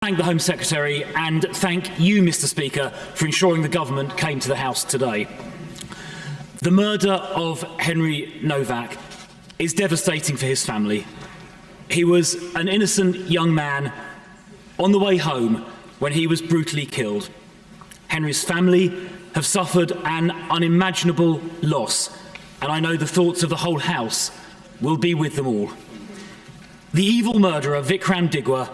Thank the Home Secretary and thank you, Mr. Speaker, for ensuring the government came to the House today. The murder of Henry Novak is devastating for his family. He was an innocent young man on the way home when he was brutally killed. Henry's family have suffered an unimaginable loss, and I know the thoughts of the whole House will be with them all. The evil murderer, Ff1bcaIL9Qx62uE0,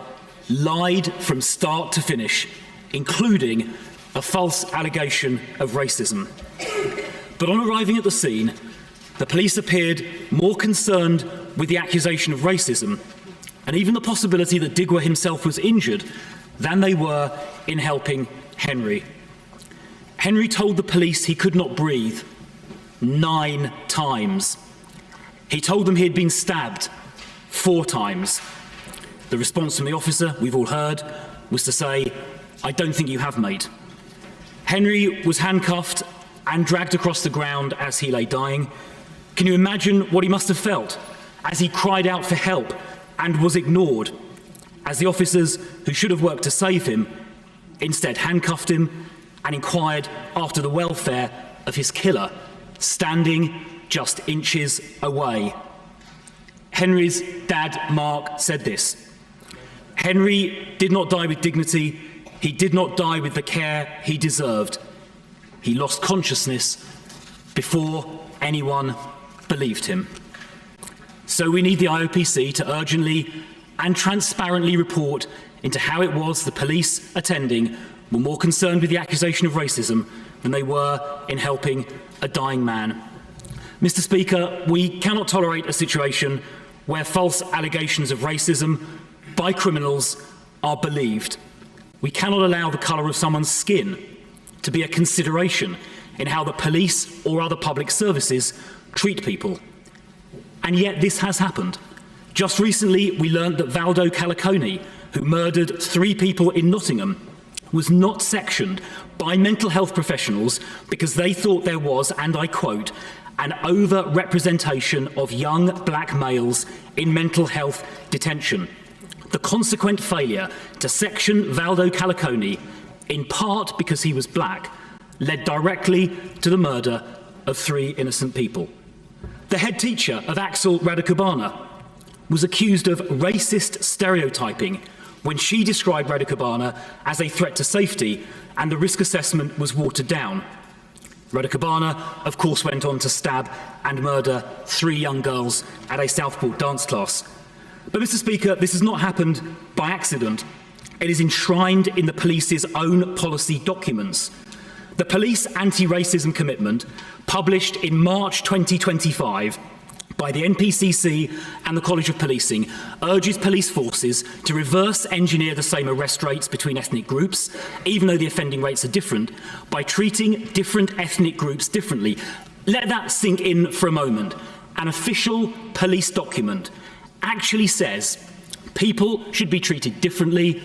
lied from start to finish, including a false allegation of racism. But on arriving at the scene, the police appeared more concerned with the accusation of racism and even the possibility that Digwa himself was injured than they were in helping Henry. Henry told the police he could not breathe 9 times. He told them he had been stabbed 4 times. The response from the officer, we've all heard, was to say, "I don't think you have, mate." Henry was handcuffed and dragged across the ground as he lay dying. Can you imagine what he must have felt as he cried out for help and was ignored, as the officers who should have worked to save him instead handcuffed him and inquired after the welfare of his killer, standing just inches away? Henry's dad, Mark, said this: "Henry did not die with dignity. He did not die with the care he deserved. He lost consciousness before anyone believed him." So we need the IOPC to urgently and transparently report into how it was the police attending were more concerned with the accusation of racism than they were in helping a dying man. Mr. Speaker, we cannot tolerate a situation where false allegations of racism by criminals are believed. We cannot allow the colour of someone's skin to be a consideration in how the police or other public services treat people. And yet this has happened. Just recently, we learned that Valdo Calicone, who murdered 3 people in Nottingham, was not sectioned by mental health professionals because they thought there was, and I quote, "an over-representation of young black males in mental health detention." The consequent failure to section Valdo Calicone, in part because he was black, led directly to the murder of 3 innocent people. The head teacher of Axel Radicubana was accused of racist stereotyping when she described Radicubana as a threat to safety, and the risk assessment was watered down. Radicubana, of course, went on to stab and murder 3 young girls at a Southport dance class. But, Mr. Speaker, this has not happened by accident. It is enshrined in the police's own policy documents. The police anti-racism commitment, published in March 2025 by the NPCC and the College of Policing, urges police forces to reverse engineer the same arrest rates between ethnic groups, even though the offending rates are different, by treating different ethnic groups differently. Let that sink in for a moment. An official police document actually says people should be treated differently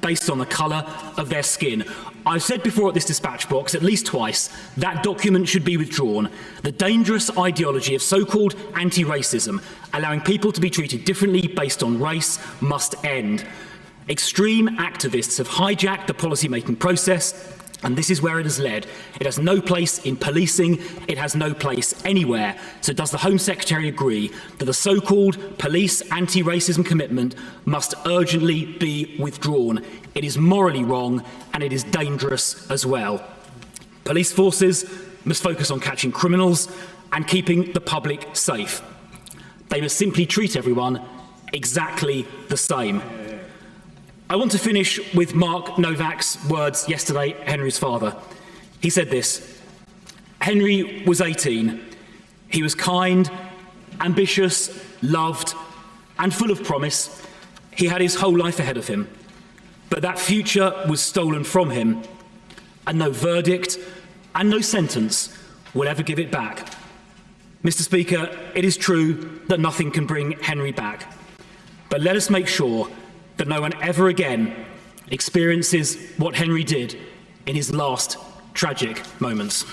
based on the colour of their skin. I've said before at this dispatch box at least twice that document should be withdrawn. The dangerous ideology of so-called anti-racism, allowing people to be treated differently based on race, must end. Extreme activists have hijacked the policy-making process, and this is where it has led. It has no place in policing, it has no place anywhere. So does the Home Secretary agree that the so-called police anti-racism commitment must urgently be withdrawn? It is morally wrong and it is dangerous as well. Police forces must focus on catching criminals and keeping the public safe. They must simply treat everyone exactly the same. I want to finish with Mark Novak's words yesterday, Henry's father. He said this: "Henry was 18. He was kind, ambitious, loved, and full of promise. He had his whole life ahead of him. But that future was stolen from him, and no verdict and no sentence will ever give it back." Mr. Speaker, it is true that nothing can bring Henry back. But let us make sure that no one ever again experiences what Henry did in his last tragic moments.